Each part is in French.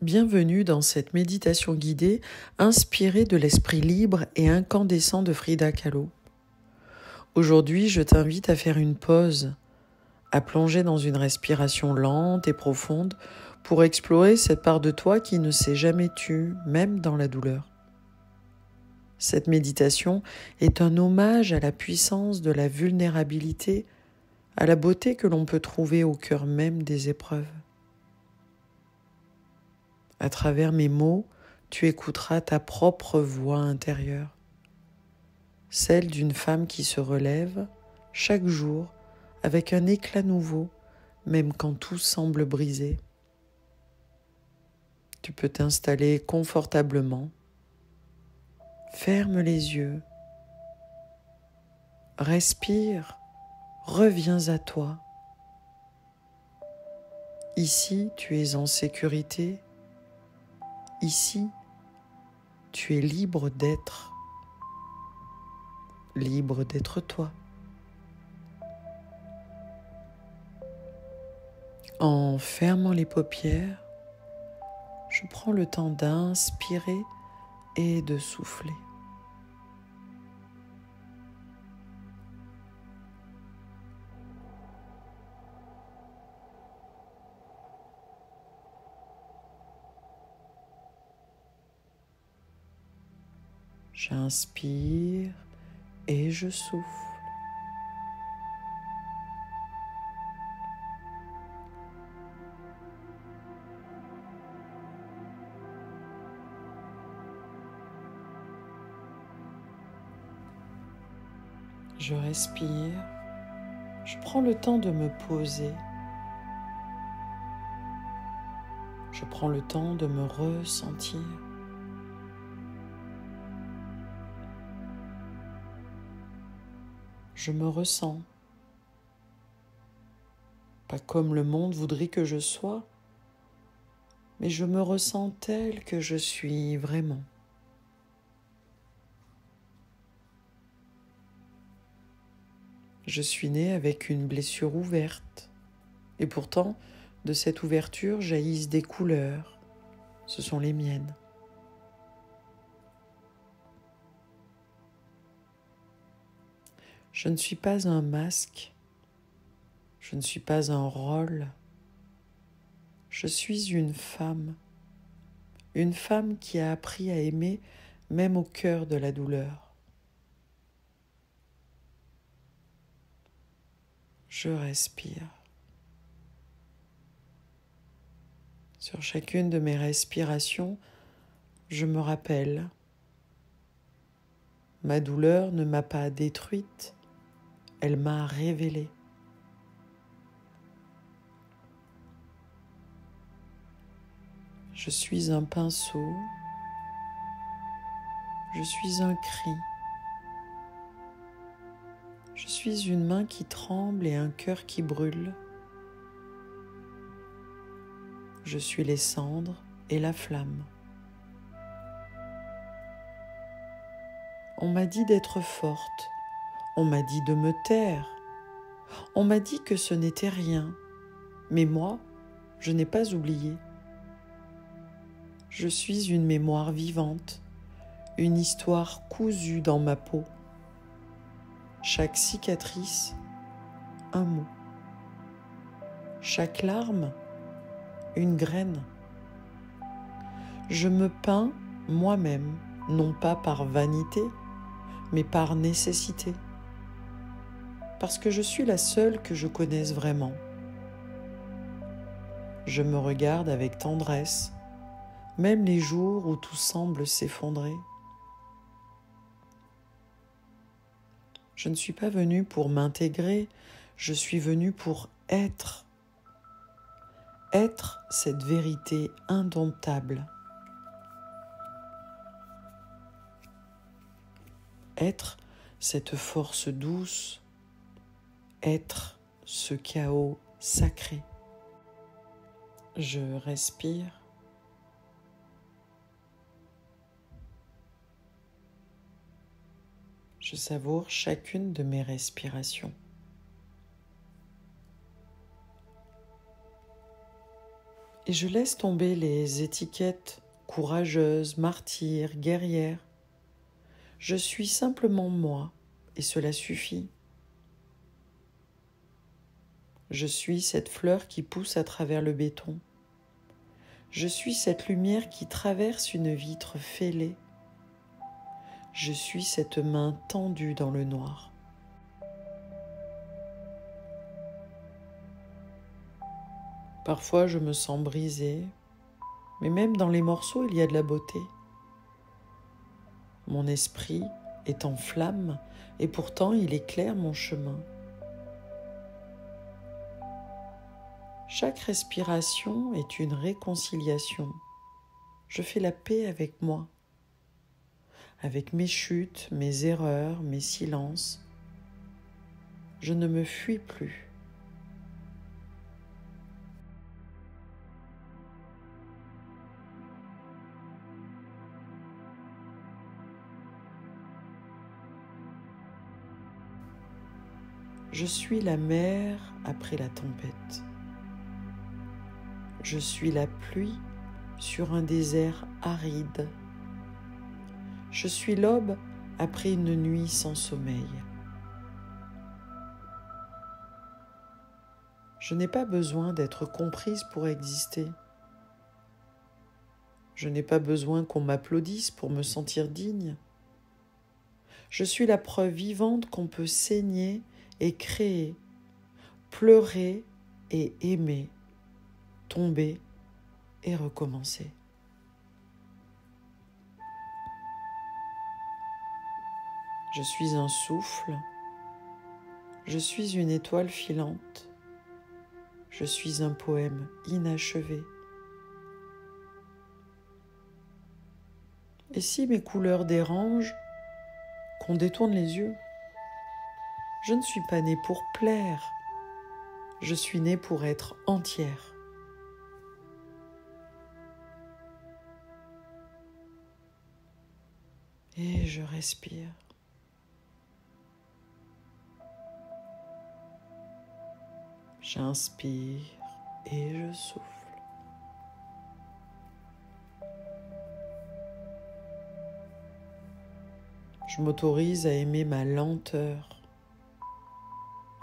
Bienvenue dans cette méditation guidée inspirée de l'esprit libre et incandescent de Frida Kahlo. Aujourd'hui, je t'invite à faire une pause, à plonger dans une respiration lente et profonde pour explorer cette part de toi qui ne s'est jamais tue, même dans la douleur. Cette méditation est un hommage à la puissance de la vulnérabilité, à la beauté que l'on peut trouver au cœur même des épreuves. À travers mes mots, tu écouteras ta propre voix intérieure, celle d'une femme qui se relève chaque jour avec un éclat nouveau, même quand tout semble brisé. Tu peux t'installer confortablement, ferme les yeux, respire, reviens à toi. Ici, tu es en sécurité. Ici, tu es libre d'être toi. En fermant les paupières, je prends le temps d'inspirer et de souffler. J'inspire et je souffle. Je respire. Je prends le temps de me poser. Je prends le temps de me ressentir. Je me ressens, pas comme le monde voudrait que je sois, mais je me ressens tel que je suis vraiment. Je suis née avec une blessure ouverte, et pourtant, de cette ouverture jaillissent des couleurs. Ce sont les miennes. Je ne suis pas un masque, je ne suis pas un rôle. Je suis une femme qui a appris à aimer même au cœur de la douleur. Je respire. Sur chacune de mes respirations, je me rappelle, ma douleur ne m'a pas détruite, elle m'a révélée. Je suis un pinceau, je suis un cri, je suis une main qui tremble et un cœur qui brûle. Je suis les cendres et la flamme. On m'a dit d'être forte, on m'a dit de me taire, on m'a dit que ce n'était rien, mais moi, je n'ai pas oublié. Je suis une mémoire vivante, une histoire cousue dans ma peau. Chaque cicatrice, un mot. Chaque larme, une graine. Je me peins moi-même, non pas par vanité, mais par nécessité. Parce que je suis la seule que je connaisse vraiment. Je me regarde avec tendresse, même les jours où tout semble s'effondrer. Je ne suis pas venue pour m'intégrer, je suis venue pour être. Être cette vérité indomptable. Être cette force douce. Être ce chaos sacré. Je respire. Je savoure chacune de mes respirations. Et je laisse tomber les étiquettes courageuse, martyre, guerrière. Je suis simplement moi, et cela suffit. Je suis cette fleur qui pousse à travers le béton. Je suis cette lumière qui traverse une vitre fêlée. Je suis cette main tendue dans le noir. Parfois, je me sens brisée, mais même dans les morceaux, il y a de la beauté. Mon esprit est en flamme et pourtant il éclaire mon chemin. Chaque respiration est une réconciliation. Je fais la paix avec moi, avec mes chutes, mes erreurs, mes silences. Je ne me fuis plus. Je suis la mer après la tempête. Je suis la pluie sur un désert aride. Je suis l'aube après une nuit sans sommeil. Je n'ai pas besoin d'être comprise pour exister. Je n'ai pas besoin qu'on m'applaudisse pour me sentir digne. Je suis la preuve vivante qu'on peut saigner et créer, pleurer et aimer, tomber et recommencer. Je suis un souffle, je suis une étoile filante, je suis un poème inachevé. Et si mes couleurs dérangent, qu'on détourne les yeux, je ne suis pas née pour plaire, je suis née pour être entière. Et je respire. J'inspire et je souffle. Je m'autorise à aimer ma lenteur,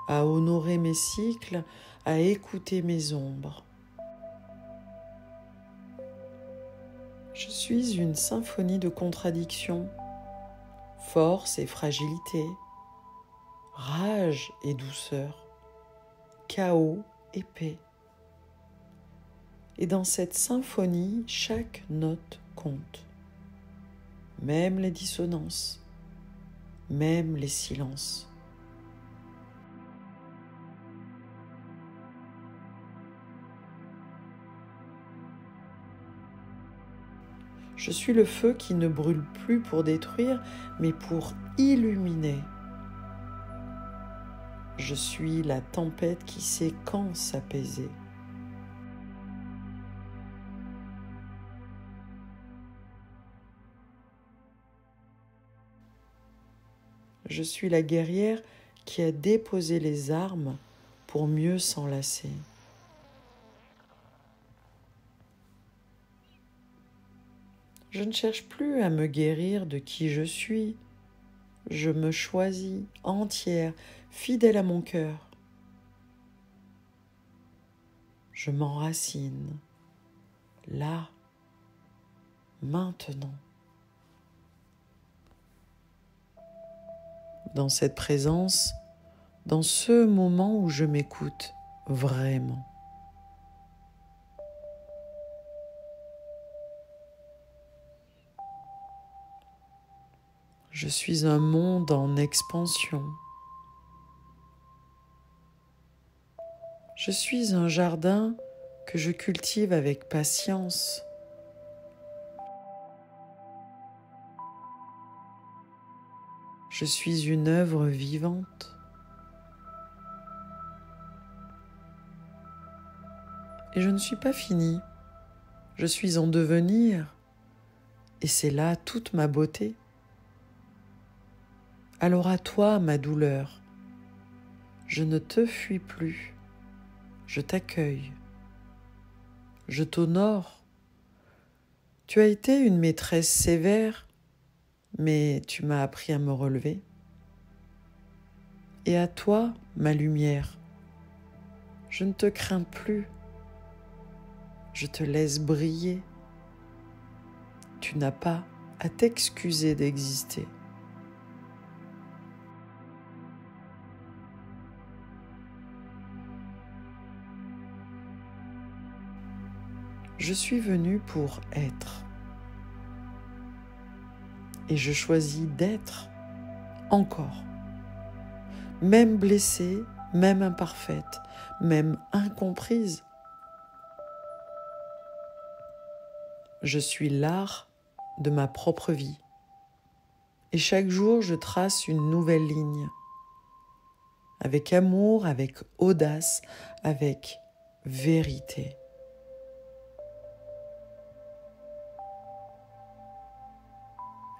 à honorer mes cycles, à écouter mes ombres. Je suis une symphonie de contradictions, force et fragilité, rage et douceur, chaos et paix. Et dans cette symphonie, chaque note compte, même les dissonances, même les silences. Je suis le feu qui ne brûle plus pour détruire, mais pour illuminer. Je suis la tempête qui sait quand s'apaiser. Je suis la guerrière qui a déposé les armes pour mieux s'enlacer. Je ne cherche plus à me guérir de qui je suis. Je me choisis entière, fidèle à mon cœur. Je m'enracine, là, maintenant. Dans cette présence, dans ce moment où je m'écoute vraiment. Je suis un monde en expansion. Je suis un jardin que je cultive avec patience. Je suis une œuvre vivante. Et je ne suis pas finie. Je suis en devenir. Et c'est là toute ma beauté. Alors à toi, ma douleur, je ne te fuis plus, je t'accueille. je t'honore. Tu as été une maîtresse sévère, mais tu m'as appris à me relever. Et à toi, ma lumière, je ne te crains plus. Je te laisse briller. Tu n'as pas à t'excuser d'exister. Je suis venu pour être. Et je choisis d'être encore. Même blessée, même imparfaite, même incomprise. Je suis l'art de ma propre vie. Et chaque jour, je trace une nouvelle ligne. Avec amour, avec audace, avec vérité.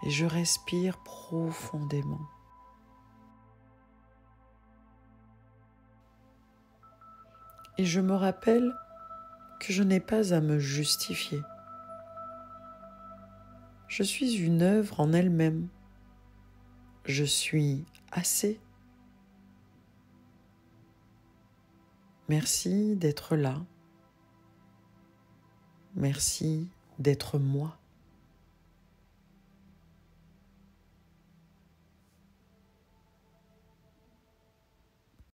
Et je respire profondément. Et je me rappelle que je n'ai pas à me justifier. Je suis une œuvre en elle-même. Je suis assez. Merci d'être là. Merci d'être moi.